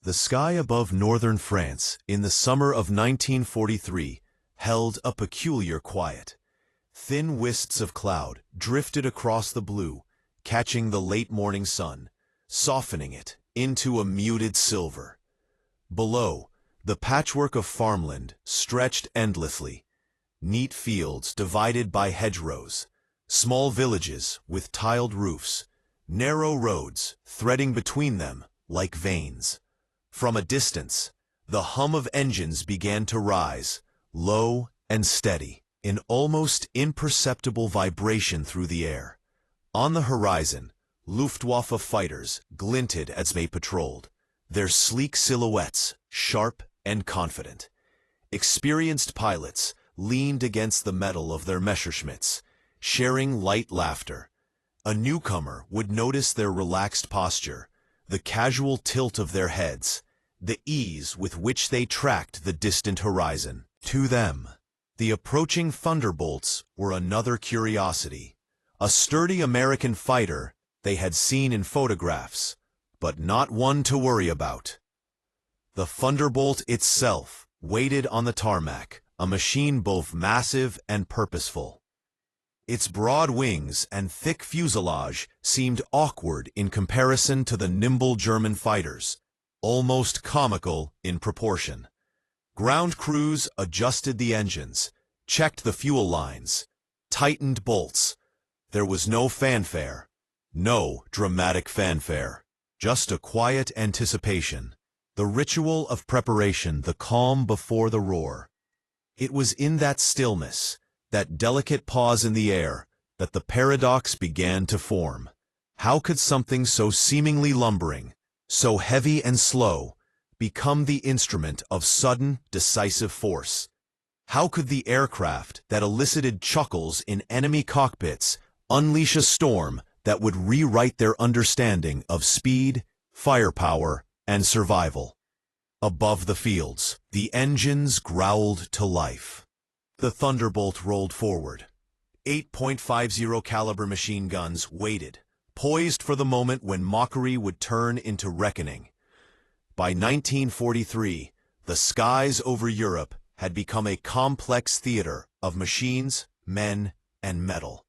The sky above northern France in the summer of 1943 held a peculiar quiet. Thin wisps of cloud drifted across the blue, catching the late morning sun, softening it into a muted silver. Below, the patchwork of farmland stretched endlessly, neat fields divided by hedgerows, small villages with tiled roofs, narrow roads threading between them like veins. From a distance, the hum of engines began to rise, low and steady, in almost imperceptible vibration through the air. On the horizon, Luftwaffe fighters glinted as they patrolled, their sleek silhouettes sharp and confident. Experienced pilots leaned against the metal of their Messerschmitts, sharing light laughter. A newcomer would notice their relaxed posture, the casual tilt of their heads, the ease with which they tracked the distant horizon. To them, the approaching Thunderbolts were another curiosity, a sturdy American fighter they had seen in photographs, but not one to worry about. The Thunderbolt itself waited on the tarmac, a machine both massive and purposeful. Its broad wings and thick fuselage seemed awkward in comparison to the nimble German fighters, almost comical in proportion. Ground crews adjusted the engines, checked the fuel lines, tightened bolts. There was no fanfare, no dramatic fanfare, just a quiet anticipation, the ritual of preparation, the calm before the roar. It was in that stillness, that delicate pause in the air, that the paradox began to form. How could something so seemingly lumbering, so heavy and slow, become the instrument of sudden, decisive force? How could the aircraft that elicited chuckles in enemy cockpits unleash a storm that would rewrite their understanding of speed, firepower, and survival? Above the fields, the engines growled to life. The Thunderbolt rolled forward. 8.50 caliber machine guns waited, poised for the moment when mockery would turn into reckoning. By 1943, the skies over Europe had become a complex theater of machines, men, and metal.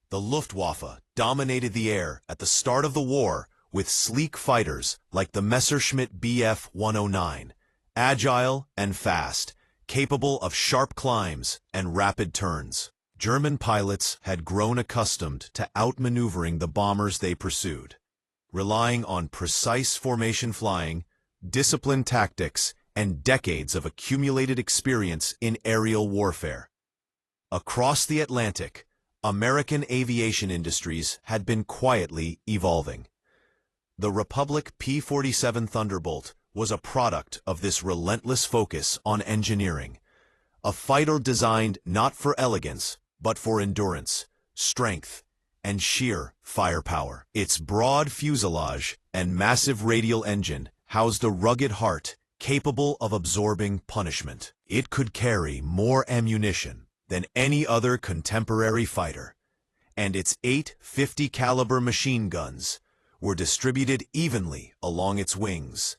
The Luftwaffe dominated the air at the start of the war with sleek fighters like the Messerschmitt Bf 109, agile and fast, capable of sharp climbs and rapid turns. German pilots had grown accustomed to outmaneuvering the bombers they pursued, relying on precise formation flying, disciplined tactics, and decades of accumulated experience in aerial warfare. Across the Atlantic, American aviation industries had been quietly evolving. The Republic P-47 Thunderbolt was a product of this relentless focus on engineering, a fighter designed not for elegance, but for endurance, strength, and sheer firepower. Its broad fuselage and massive radial engine housed a rugged heart capable of absorbing punishment. It could carry more ammunition than any other contemporary fighter, and its 850 caliber machine guns were distributed evenly along its wings,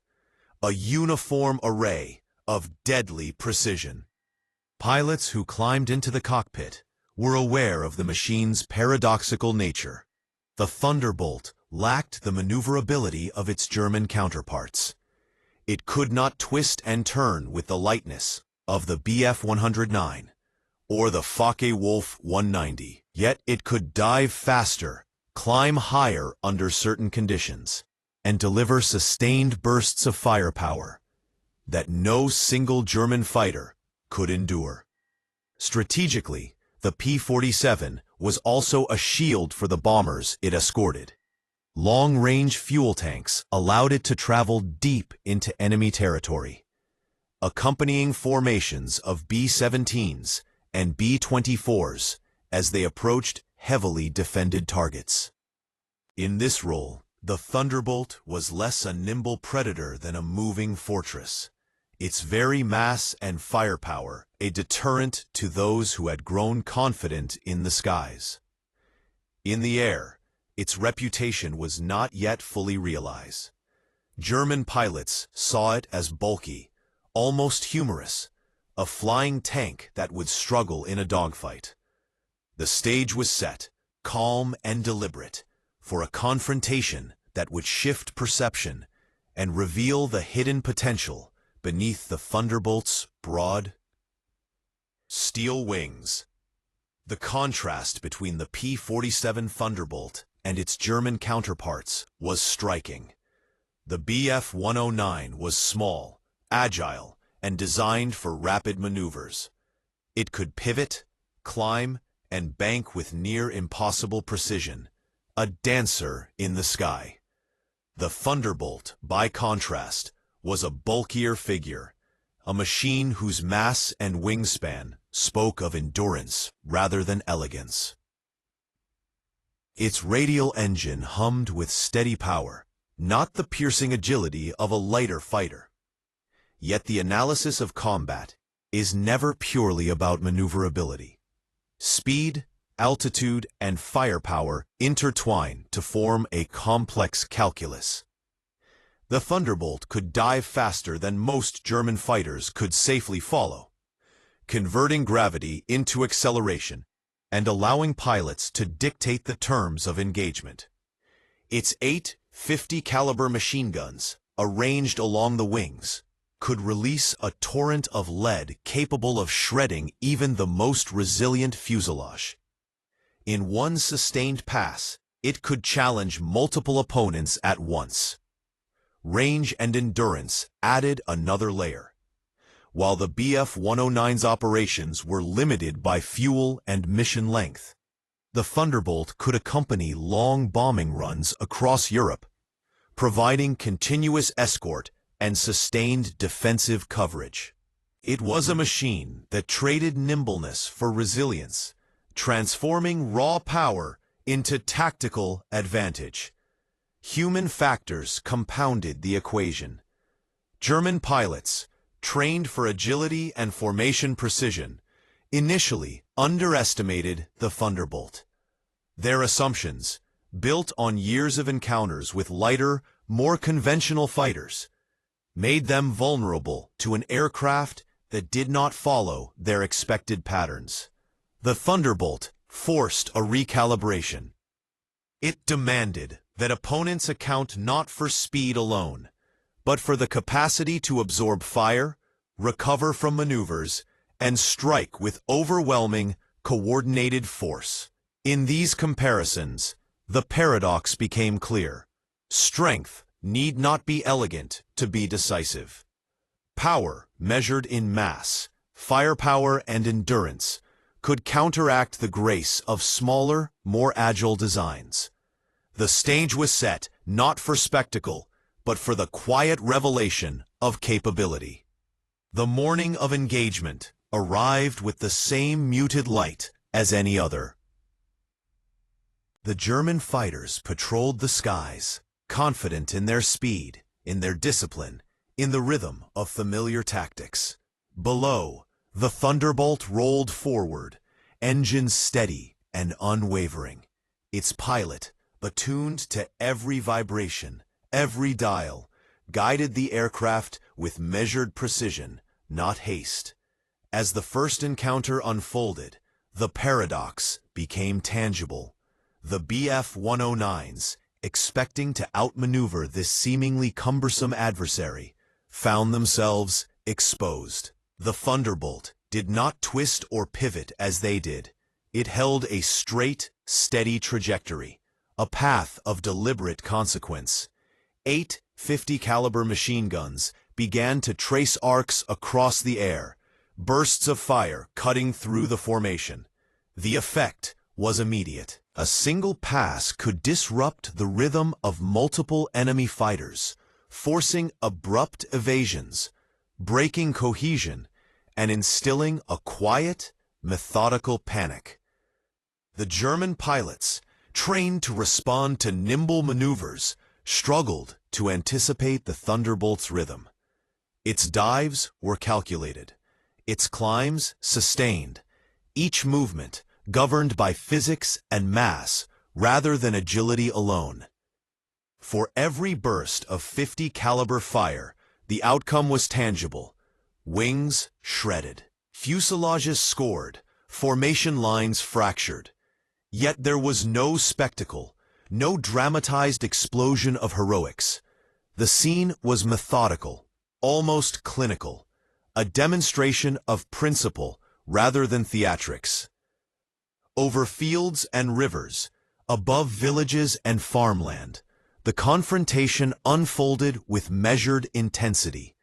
a uniform array of deadly precision. Pilots who climbed into the cockpit were aware of the machine's paradoxical nature. The Thunderbolt lacked the maneuverability of its German counterparts. It could not twist and turn with the lightness of the Bf 109 or the Focke-Wulf 190, yet it could dive faster, climb higher under certain conditions, and deliver sustained bursts of firepower that no single German fighter could endure. Strategically, the P-47 was also a shield for the bombers it escorted. Long-range fuel tanks allowed it to travel deep into enemy territory. Accompanying formations of B-17s and B-24s as they approached heavily defended targets. In this role, the Thunderbolt was less a nimble predator than a moving fortress, its very mass and firepower a deterrent to those who had grown confident in the skies. In the air, its reputation was not yet fully realized. German pilots saw it as bulky, almost humorous, a flying tank that would struggle in a dogfight. The stage was set, calm and deliberate, for a confrontation that would shift perception and reveal the hidden potential beneath the Thunderbolt's broad steel wings. The contrast between the P-47 Thunderbolt and its German counterparts was striking. The Bf-109 was small, agile, and designed for rapid maneuvers. It could pivot, climb, and bank with near-impossible precision, a dancer in the sky. The Thunderbolt, by contrast, was a bulkier figure, a machine whose mass and wingspan spoke of endurance rather than elegance. Its radial engine hummed with steady power, not the piercing agility of a lighter fighter. Yet the analysis of combat is never purely about maneuverability. Speed, altitude, and firepower intertwine to form a complex calculus. The Thunderbolt could dive faster than most German fighters could safely follow, converting gravity into acceleration and allowing pilots to dictate the terms of engagement. Its 8 50-caliber machine guns, arranged along the wings, could release a torrent of lead capable of shredding even the most resilient fuselage. In one sustained pass, it could challenge multiple opponents at once. Range and endurance added another layer. While the Bf-109's operations were limited by fuel and mission length, the Thunderbolt could accompany long bombing runs across Europe, providing continuous escort and sustained defensive coverage. It was a machine that traded nimbleness for resilience, transforming raw power into tactical advantage. Human factors compounded the equation. German pilots, trained for agility and formation precision, initially underestimated the Thunderbolt. Their assumptions, built on years of encounters with lighter, more conventional fighters, made them vulnerable to an aircraft that did not follow their expected patterns. The Thunderbolt forced a recalibration. It demanded that opponents account not for speed alone, but for the capacity to absorb fire, recover from maneuvers, and strike with overwhelming, coordinated force. In these comparisons, the paradox became clear. Strength need not be elegant to be decisive. Power, measured in mass, firepower, and endurance, could counteract the grace of smaller, more agile designs. The stage was set not for spectacle, but for the quiet revelation of capability. The morning of engagement arrived with the same muted light as any other. The German fighters patrolled the skies, confident in their speed, in their discipline, in the rhythm of familiar tactics. Below, the Thunderbolt rolled forward, engines steady and unwavering. Its pilot, attuned to every vibration, every dial, guided the aircraft with measured precision, not haste. As the first encounter unfolded, the paradox became tangible. The Bf-109s, expecting to outmaneuver this seemingly cumbersome adversary, found themselves exposed. The Thunderbolt did not twist or pivot as they did. It held a straight, steady trajectory, a path of deliberate consequence. 8 50-caliber machine guns began to trace arcs across the air, bursts of fire cutting through the formation. The effect was immediate. A single pass could disrupt the rhythm of multiple enemy fighters, forcing abrupt evasions, breaking cohesion, and instilling a quiet, methodical panic. The German pilots, trained to respond to nimble maneuvers, struggled to anticipate the Thunderbolt's rhythm. Its dives were calculated, its climbs sustained, each movement governed by physics and mass rather than agility alone. For every burst of 50 caliber fire, the outcome was tangible. Wings shredded, fuselages scored, formation lines fractured. Yet there was no spectacle, no dramatized explosion of heroics. The scene was methodical, almost clinical, a demonstration of principle rather than theatrics. Over fields and rivers, above villages and farmland, the confrontation unfolded with measured intensity.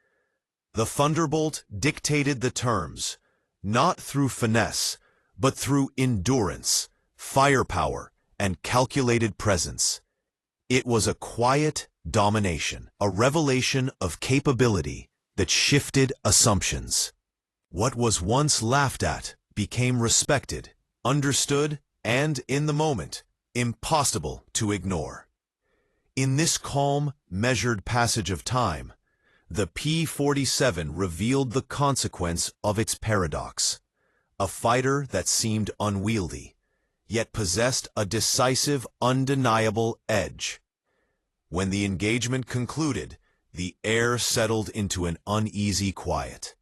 The Thunderbolt dictated the terms, not through finesse, but through endurance, firepower, and calculated presence. It was a quiet domination, a revelation of capability that shifted assumptions. What was once laughed at became respected, understood, and, in the moment, impossible to ignore. In this calm, measured passage of time, the P-47 revealed the consequence of its paradox. A fighter that seemed unwieldy, yet possessed a decisive, undeniable edge. When the engagement concluded, the air settled into an uneasy quiet.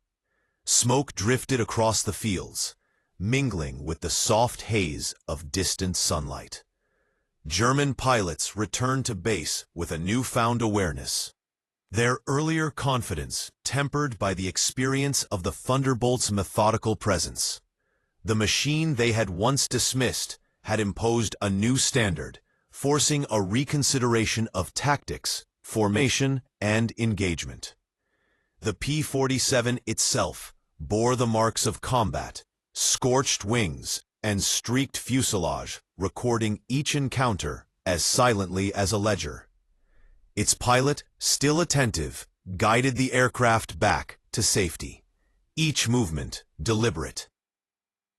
Smoke drifted across the fields, mingling with the soft haze of distant sunlight. German pilots returned to base with a newfound awareness. Their earlier confidence tempered by the experience of the Thunderbolt's methodical presence. The machine they had once dismissed had imposed a new standard, forcing a reconsideration of tactics, formation, and engagement. The P-47 itself bore the marks of combat, scorched wings, and streaked fuselage, recording each encounter as silently as a ledger. Its pilot, still attentive, guided the aircraft back to safety, each movement deliberate,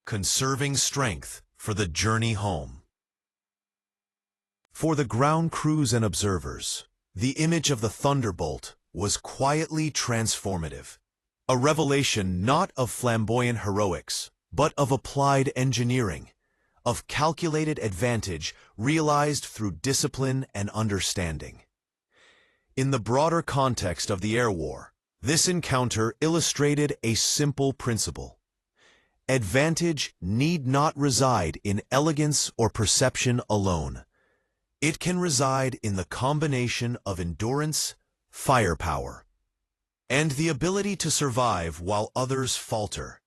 conserving strength for the journey home. For the ground crews and observers, the image of the Thunderbolt was quietly transformative, a revelation not of flamboyant heroics, but of applied engineering, of calculated advantage realized through discipline and understanding. In the broader context of the air war, this encounter illustrated a simple principle. Advantage need not reside in elegance or perception alone. It can reside in the combination of endurance, firepower, and the ability to survive while others falter.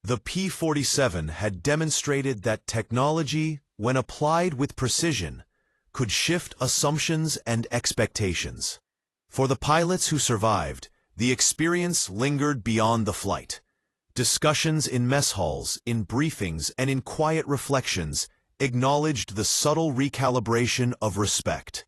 The P-47 had demonstrated that technology, when applied with precision, could shift assumptions and expectations. For the pilots who survived, the experience lingered beyond the flight. Discussions in mess halls, in briefings, and in quiet reflections acknowledged the subtle recalibration of respect.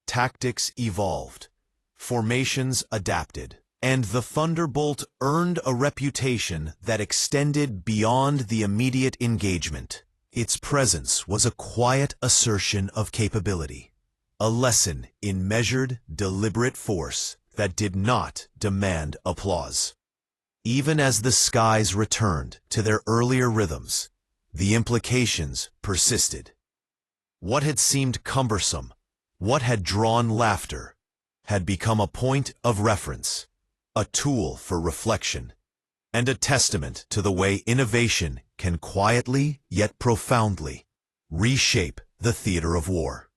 Tactics evolved, formations adapted, and the Thunderbolt earned a reputation that extended beyond the immediate engagement. Its presence was a quiet assertion of capability, a lesson in measured, deliberate force that did not demand applause. Even as the skies returned to their earlier rhythms, the implications persisted. What had seemed cumbersome, what had drawn laughter, had become a point of reference, a tool for reflection, and a testament to the way innovation can quietly yet profoundly reshape the theater of war.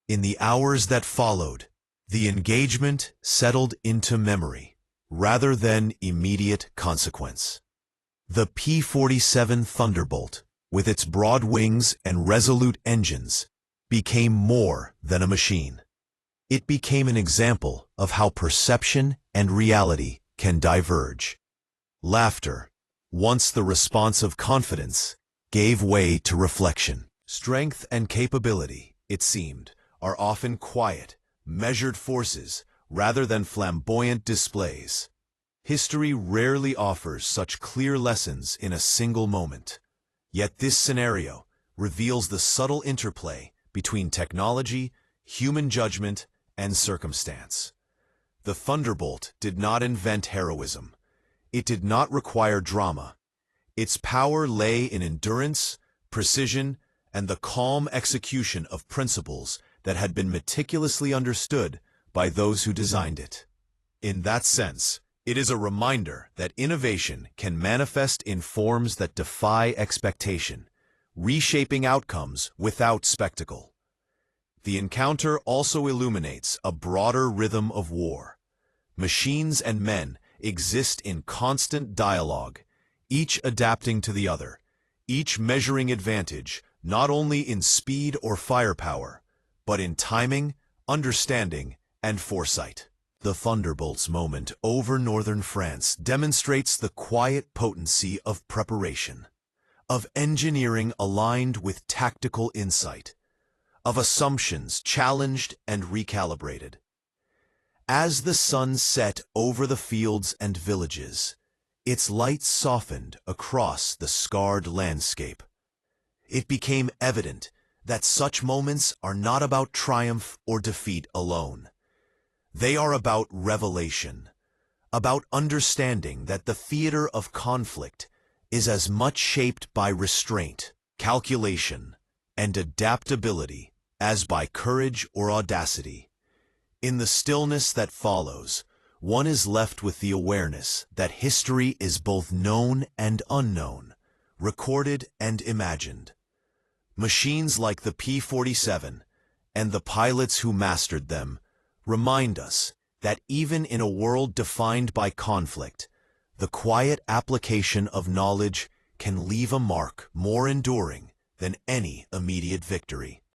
In the hours that followed, the engagement settled into memory rather than immediate consequence. The P-47 Thunderbolt, with its broad wings and resolute engines, became more than a machine. It became an example of how perception and reality can diverge. Laughter, once the response of confidence, gave way to reflection. Strength and capability, it seemed, are often quiet, measured forces rather than flamboyant displays. History rarely offers such clear lessons in a single moment. Yet this scenario reveals the subtle interplay between technology, human judgment, and circumstance. The Thunderbolt did not invent heroism. It did not require drama. Its power lay in endurance, precision, and the calm execution of principles that had been meticulously understood by those who designed it. In that sense, it is a reminder that innovation can manifest in forms that defy expectation, reshaping outcomes without spectacle. The encounter also illuminates a broader rhythm of war. Machines and men exist in constant dialogue, each adapting to the other, each measuring advantage not only in speed or firepower, but in timing, understanding, and foresight. The Thunderbolts moment over northern France demonstrates the quiet potency of preparation, of engineering aligned with tactical insight, of assumptions challenged and recalibrated. As the sun set over the fields and villages, its light softened across the scarred landscape. It became evident that such moments are not about triumph or defeat alone. They are about revelation, about understanding that the theater of conflict is as much shaped by restraint, calculation, and adaptability as by courage or audacity. In the stillness that follows, one is left with the awareness that history is both known and unknown, recorded and imagined. Machines like the P-47 and the pilots who mastered them remind us that even in a world defined by conflict, the quiet application of knowledge can leave a mark more enduring than any immediate victory.